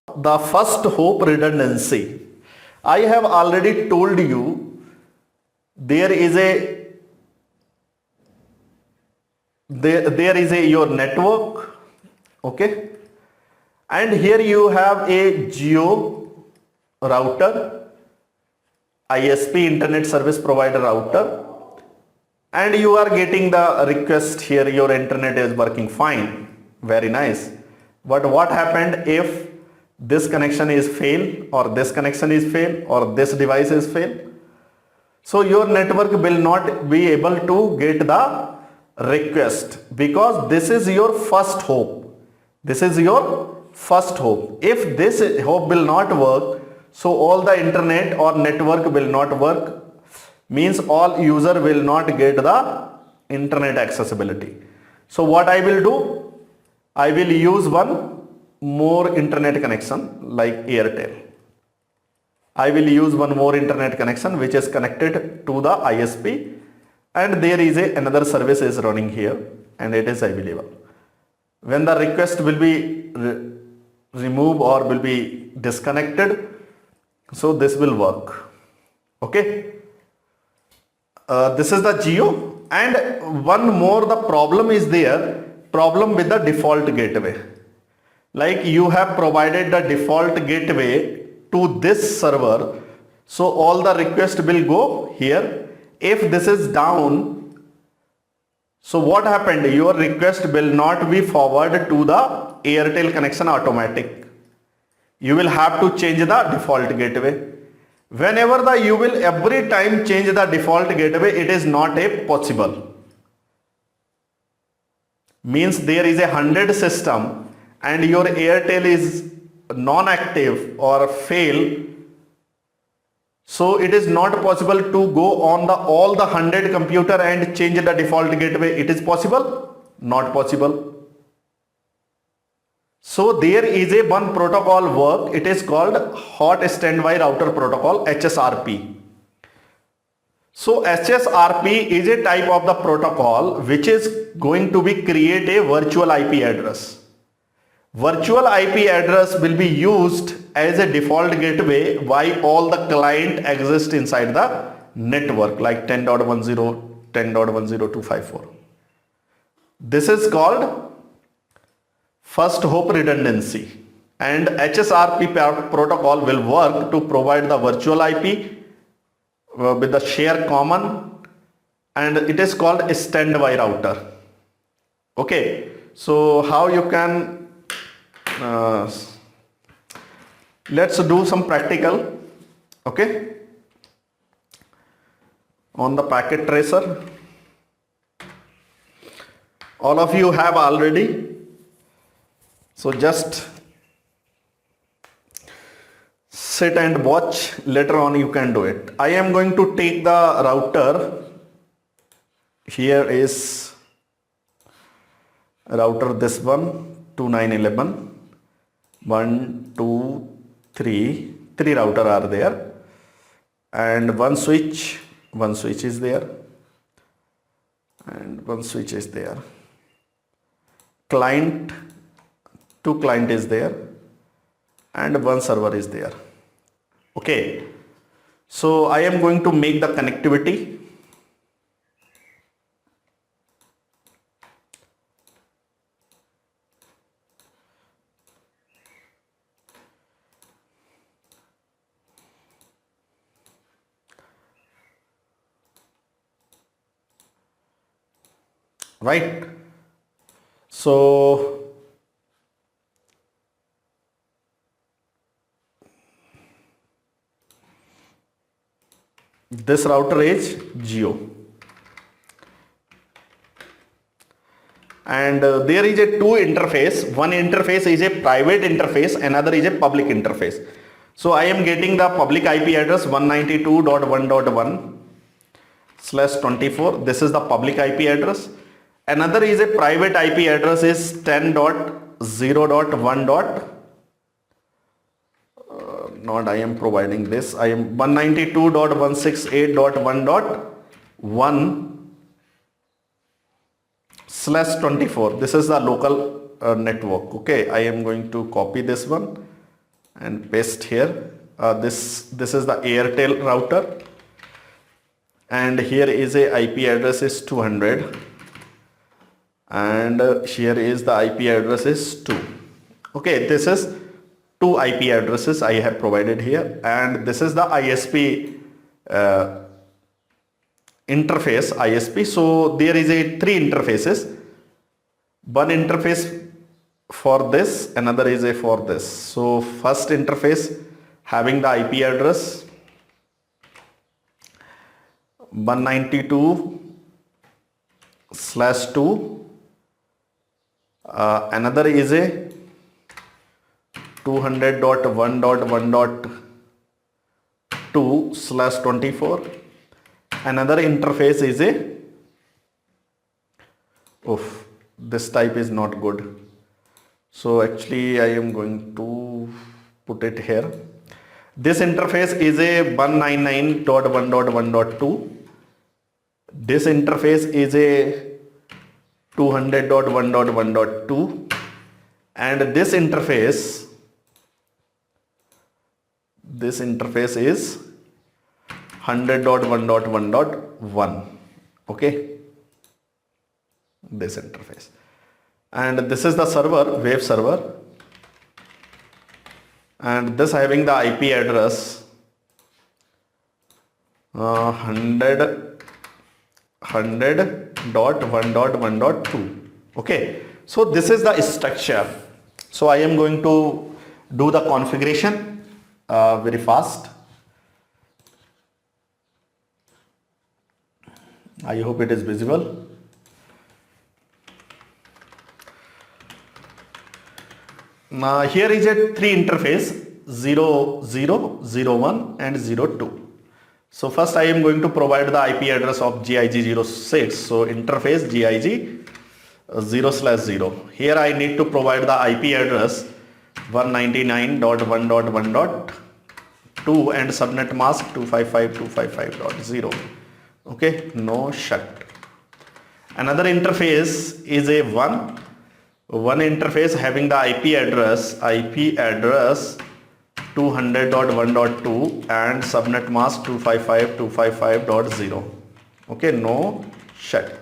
the first hop redundancy. I have already told you there is your network, okay, and here you have a geo router, ISP internet service provider router, and you are getting the request here, your internet is working fine, very nice. But what happened if this connection is fail, or this connection is fail, or this device is fail? So your network will not be able to get the request, because this is your first hop. This is your first hop. If this hop will not work, so all the internet or network will not work, means all user will not get the internet accessibility. So what I will do, I will use one more internet connection like Airtel. I will use one more internet connection which is connected to the ISP, and there is another service is running here and it is available. When the request will be removed or will be disconnected, so this will work. Okay. This is the geo, and one more the problem is there, problem with the default gateway. Like you have provided the default gateway to this server, so all the request will go here. If this is down, so what happened, your request will not be forwarded to the Airtel connection automatic. You will have to change the default gateway. Whenever you will every time change the default gateway, it is not a possible. Means there is 100 system and your Airtel is non-active or fail, so it is not possible to go on all the 100 computer and change the default gateway. It is possible? Not possible. So there is a one protocol work, it is called Hot Standby Router Protocol, HSRP. So HSRP is a type of the protocol which is going to be create a virtual IP address. Virtual IP address will be used as a default gateway while all the client exist inside the network like 10.10, 10.10254. This is called first hop redundancy, and HSRP protocol will work to provide the virtual IP with the share common, and it is called a standby router. Okay, so how you can let's do some practical, okay, on the packet tracer. All of you have already, so just sit and watch, later on you can do it. I am going to take the router, here is router, this one 2911, 1 2 3 router are there, and one switch is there, and one switch is there, client, 2 client is there, and one server is there. Okay, so I am going to make the connectivity. Right, so this router is Geo, and there is a 2 interface. One interface is a private interface, another is a public interface. So I am getting the public IP address 192.1.1/24. This is the public IP address. Another is a private IP address is 10.0.1. Not I am providing this. I am 192.168.1.1/24. This is the local network. Okay, I am going to copy this one and paste here. This is the Airtel router, and here is a IP address is 200, and here is the IP address is 2. Okay, this is 2 IP addresses I have provided here, and this is the ISP interface ISP. So there is a 3 interfaces. One interface for this, another is a for this. So first interface having the IP address 192/2, another is a 200.1.1.2/24, another interface is a this type is not good, so actually I am going to put it here. This interface is a 199.1.1.2. This interface is a 200.1.1.2, and this interface is 100.1.1.1. okay, this interface, and this is the server, wave server, and this having the IP address 100.1.1.2. okay, so this is the structure. So I am going to do the configuration very fast. I hope it is visible. Now here is a 3 interface 0, 0, 0, 1 and 0, 2. So first I am going to provide the IP address of GIG06. So interface GIG 0/0. Here I need to provide the IP address 199.1.1.2 and subnet mask 255.255.0. okay, no shut. Another interface is a one interface having the IP address 200.1.2 and subnet mask 255.255.0. okay, no shut.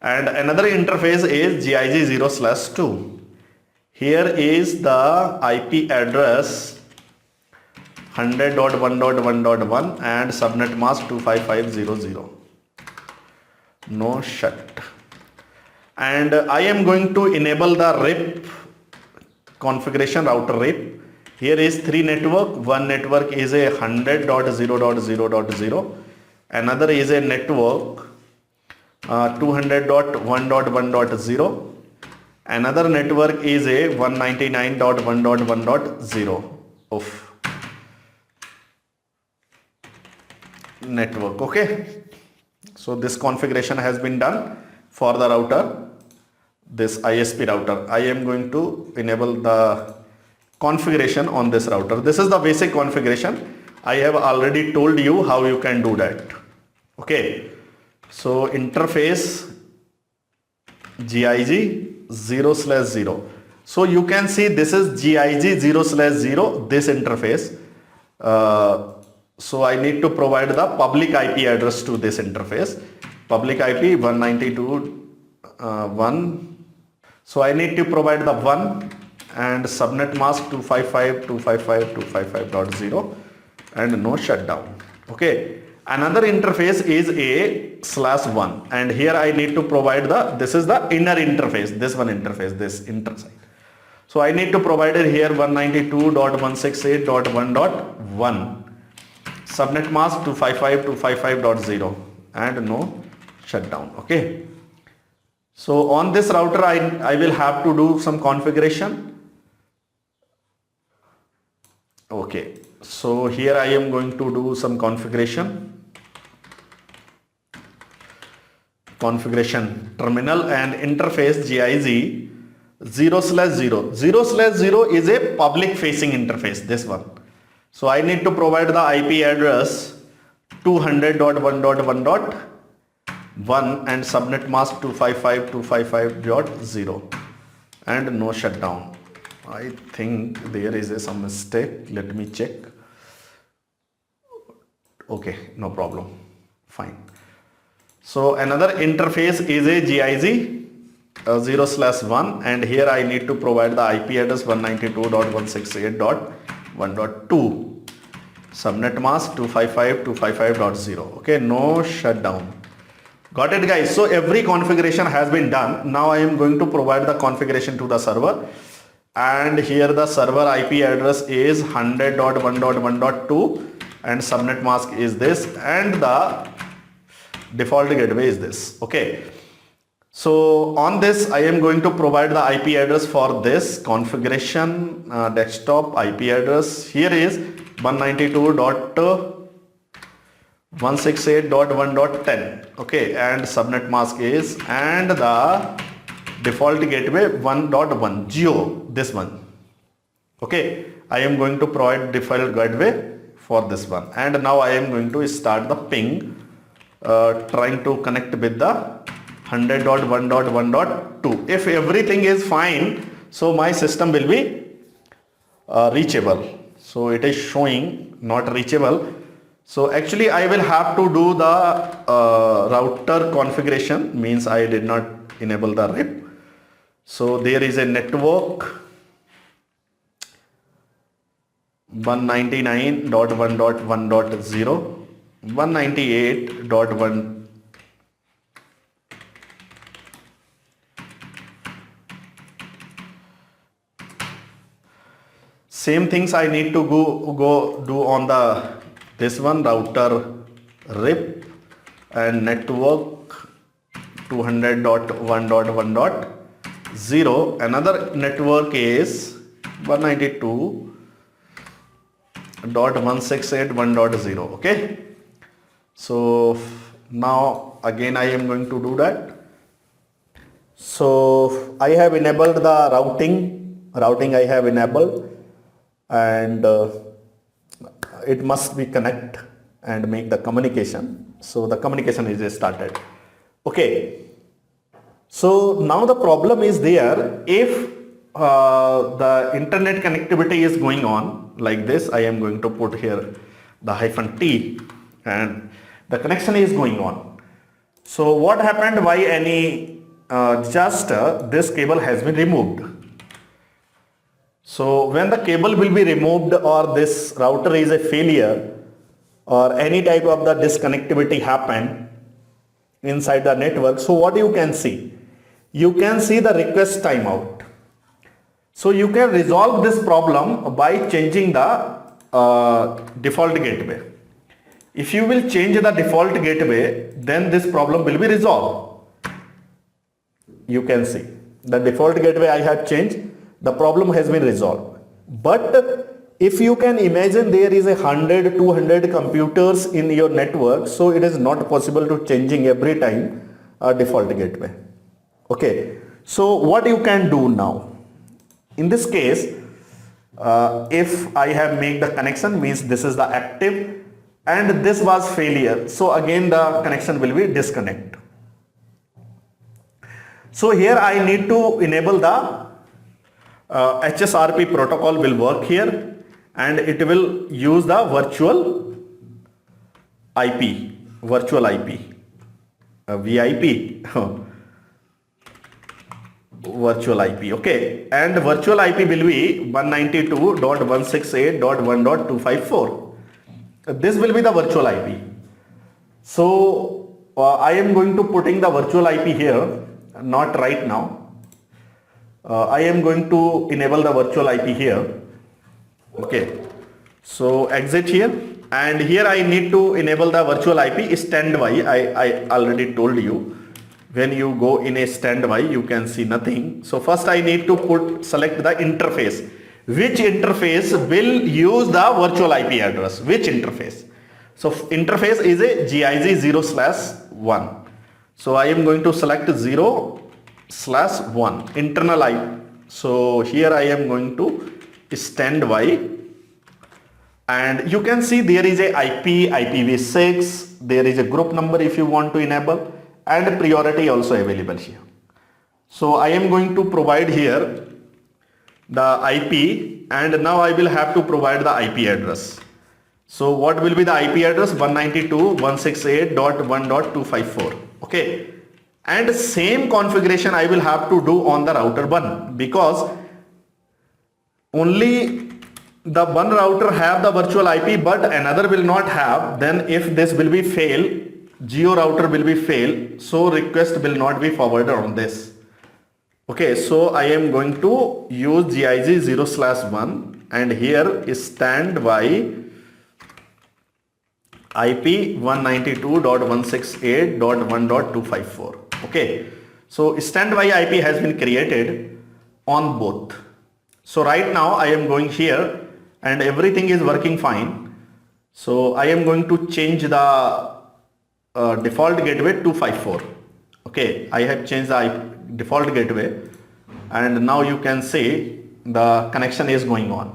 And another interface is GIG 0/2. Here is the IP address 100.1.1.1 and subnet mask 255.0.0. no shut. And I am going to enable the RIP configuration, router RIP. Here is 3 network. One network is a 100.0.0.0. Another is a network 200.1.1.0. Another network is a 199.1.1.0 of network. okay, so this configuration has been done for the router, this ISP router. I am going to enable the configuration on this router. This is the basic configuration. I have already told you how you can do that. okay, so interface GIG 0/0. so you can see this is GIG 0/0, this interface. So I need to provide the public IP address to this interface. Public IP 192.1. So I need to provide the 1 and subnet mask 255.255.255.0 and no shutdown. okay, another interface is a /1, and here I need to provide this is the inner interface, this one interface, this intersite. So I need to provide it here 192.168.1.1 subnet mask 255.255.0 and no shutdown. okay, so on this router I will have to do some configuration. okay, so here I am going to do some configuration terminal and interface GIG 0/0. 0/0 is a public facing interface, this one. So I need to provide the IP address 200.1.1.1 and subnet mask 255.255.0 and no shutdown. I think there is some mistake. Let me check. Okay, no problem. Fine. So another interface is a GIZ 0/1, and here I need to provide the IP address 192.168.1.2. Subnet mask 255.255.0. Okay, no shutdown. Got it, guys? So every configuration has been done. Now I am going to provide the configuration to the server, and here the server IP address is 100.1.1.2 and subnet mask is this, and the default gateway is this. Okay, so on this I am going to provide the IP address for this configuration. Desktop IP address here is 192.168.1.10. okay, and subnet mask is, and the default gateway 1.1 geo, this one. Okay, I am going to provide default gateway for this one, and now I am going to start the ping, trying to connect with the 100.1.1.2. if everything is fine, so my system will be reachable. So it is showing not reachable. So actually I will have to do the router configuration, means I did not enable the RIP. So there is a network 199.1.1.0, 198.1. Same things I need to go do on the this one, router RIP and network 200.1.1.0. another network is 192.168.1.0. okay, so now again I am going to do that. So I have enabled the routing I have enabled, and it must be connect and make the communication. So the communication is started. Okay, so now the problem is there, if the internet connectivity is going on like this, I am going to put here the -T, and the connection is going on. So what happened, why any this cable has been removed. So when the cable will be removed, or this router is a failure, or any type of the disconnectivity happen inside the network, so what you can see? You can see the request timeout. So you can resolve this problem by changing the default gateway. If you will change the default gateway, then this problem will be resolved. You can see the default gateway I have changed, the problem has been resolved. But if you can imagine there is 100, 200 computers in your network, so it is not possible to changing every time a default gateway. Okay, so what you can do now? In this case, if I have made the connection, means this is the active and this was failure, so again the connection will be disconnect. So here I need to enable the HSRP protocol will work here, and it will use the virtual IP, VIP, virtual IP. Okay, and virtual IP will be 192.168.1.254. This will be the virtual IP. So I am going to putting the virtual IP here, not right now. I am going to enable the virtual IP here. Okay, so exit here, and here I need to enable the virtual IP standby. I already told you, when you go in a standby you can see nothing. So first I need to select the interface. Which interface will use the virtual IP address? Which interface? So interface is a GIZ 0/1. So I am going to select 0/1 internal IP. So here I am going to standby, and you can see there is a IP, IPv6, there is a group number if you want to enable, and priority also available here. So I am going to provide here the IP, and now I will have to provide the IP address. So what will be the IP address? 192.168.1.254. Okay. And same configuration I will have to do on the router 1, because only the one router have the virtual IP but another will not have. Then if this will be fail, geo router will be fail, so request will not be forwarded on this. Okay, so I am going to use GIG 0/1 and here is standby IP 192.168.1.254. Okay, so standby IP has been created on both. So right now I am going here and everything is working fine. So I am going to change the default gateway 254. Okay, I have changed the default gateway and now you can see the connection is going on.